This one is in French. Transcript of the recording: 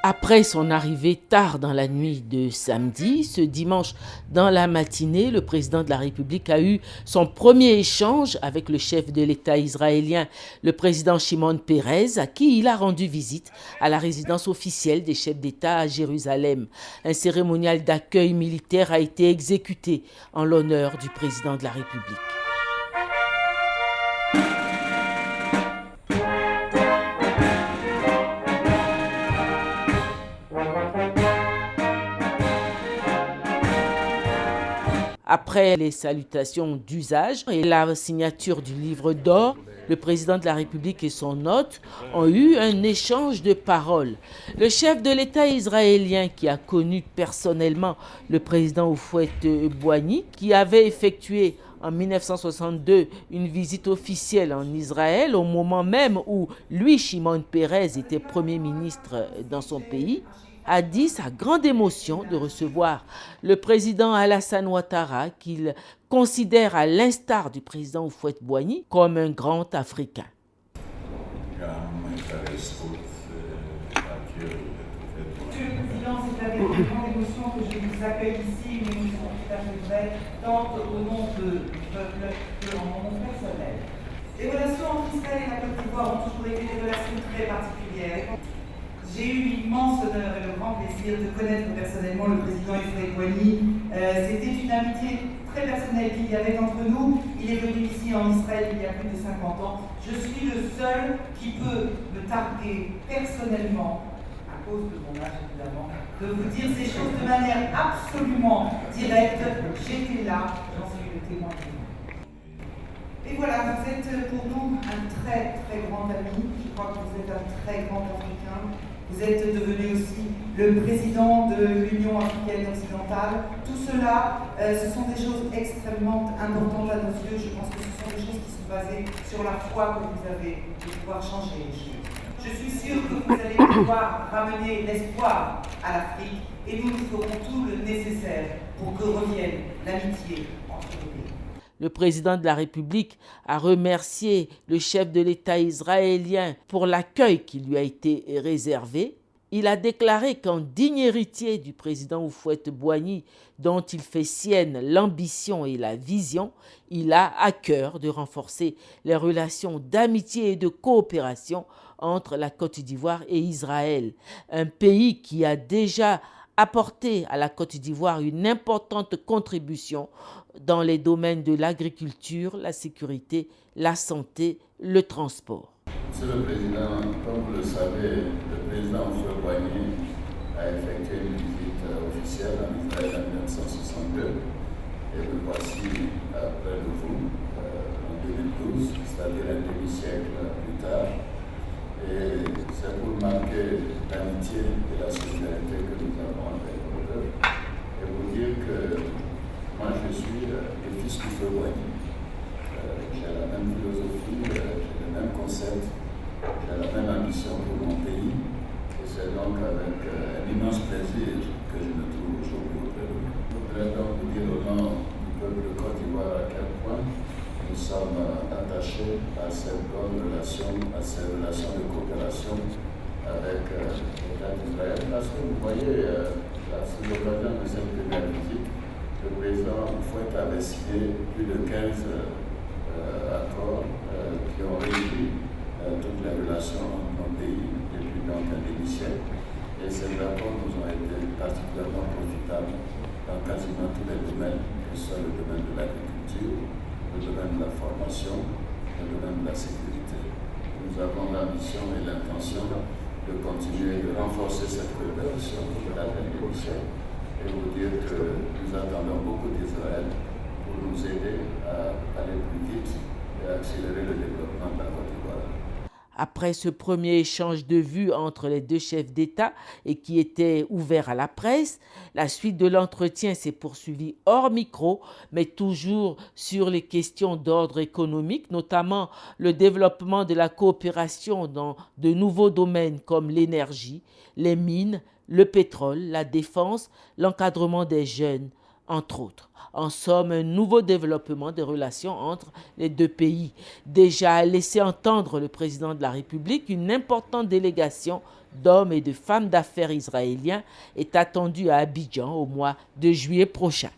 Après son arrivée tard dans la nuit de samedi, ce dimanche dans la matinée, le président de la République a eu son premier échange avec le chef de l'État israélien, le président Shimon Peres, à qui il a rendu visite à la résidence officielle des chefs d'État à Jérusalem. Un cérémonial d'accueil militaire a été exécuté en l'honneur du président de la République. Après les salutations d'usage et la signature du livre d'or, le président de la République et son hôte ont eu un échange de paroles. Le chef de l'État israélien, qui a connu personnellement le président Houphouët-Boigny, qui avait effectué en 1962 une visite officielle en Israël au moment même où lui, Shimon Peres, était Premier ministre dans son pays, a dit sa grande émotion de recevoir le président Alassane Ouattara, qu'il considère à l'instar du président Houphouët-Boigny comme un grand Africain. Monsieur le Président, c'est avec une grande émotion que je vous accueille ici, une émotion tout à fait vraie, tant au nom du peuple que en mon nom personnel. Les relations entre Israël et la Côte d'Ivoire ont toujours été des relations très particulières. J'ai eu l'immense honneur et le grand plaisir de connaître personnellement le président Houphouët-Boigny. C'était une amitié très personnelle qu'il y avait entre nous. Il est venu ici en Israël il y a plus de 50 ans. Je suis le seul qui peut me targuer personnellement, à cause de mon âge évidemment, de vous dire ces choses de manière absolument directe. J'étais là, j'en suis le témoin. Et voilà, vous êtes pour nous un très très grand ami. Je crois que vous êtes un très grand Africain. Vous êtes devenu aussi le président de l'Union africaine occidentale. Tout cela, ce sont des choses extrêmement importantes à nos yeux. Je pense que ce sont des choses qui sont basées sur la foi que vous avez de pouvoir changer les choses. Je suis sûre que vous allez pouvoir ramener l'espoir à l'Afrique et nous ferons tout le nécessaire pour que revienne l'amitié entre les pays. Le président de la République a remercié le chef de l'État israélien pour l'accueil qui lui a été réservé. Il a déclaré qu'en digne héritier du président Houphouët-Boigny, dont il fait sienne l'ambition et la vision, il a à cœur de renforcer les relations d'amitié et de coopération entre la Côte d'Ivoire et Israël, un pays qui a déjà apporté à la Côte d'Ivoire une importante contribution dans les domaines de l'agriculture, la sécurité, la santé, le transport. Monsieur le Président, comme vous le savez, le président Houphouët-Boigny a effectué une visite officielle en Israël en 1962 et le voici près de vous en 2012, c'est-à-dire un demi-siècle plus tard. Et c'est pour marquer l'amitié et la solidarité que nous avons avec le peuple et vous dire que moi je suis le fils d'Houphouët-Boigny. J'ai la même philosophie, j'ai le même concept, j'ai la même ambition pour mon pays. Et c'est donc avec un immense plaisir que je me trouve aujourd'hui auprès de vous. Je voudrais donc vous dire au nom du peuple de Côte d'Ivoire à quel point nous sommes attachés à cette bonne relation, à ces relations de coopération avec l'État d'Israël. Parce que vous voyez, c'est l'occasion de cette première visite, le président Houphouët avait signé plus de 15 accords qui ont régi toutes les relations entre nos pays depuis donc un demi-siècle. Et ces accords nous ont été particulièrement profitables dans quasiment tous les domaines, que ce soit le domaine de l'agriculture, le domaine de la formation, le domaine de la sécurité. Nous avons l'ambition et l'intention de continuer de renforcer cette coopération pour la demi-siècle et vous dire que nous attendons beaucoup d'Israël pour nous aider à aller plus vite et à accélérer le développement de la Côte d'Ivoire. Après ce premier échange de vues entre les deux chefs d'État et qui était ouvert à la presse, la suite de l'entretien s'est poursuivie hors micro, mais toujours sur les questions d'ordre économique, notamment le développement de la coopération dans de nouveaux domaines comme l'énergie, les mines, le pétrole, la défense, l'encadrement des jeunes, entre autres. En somme, un nouveau développement des relations entre les deux pays. Déjà laissé entendre le président de la République, une importante délégation d'hommes et de femmes d'affaires israéliens est attendu à Abidjan au mois de juillet prochain.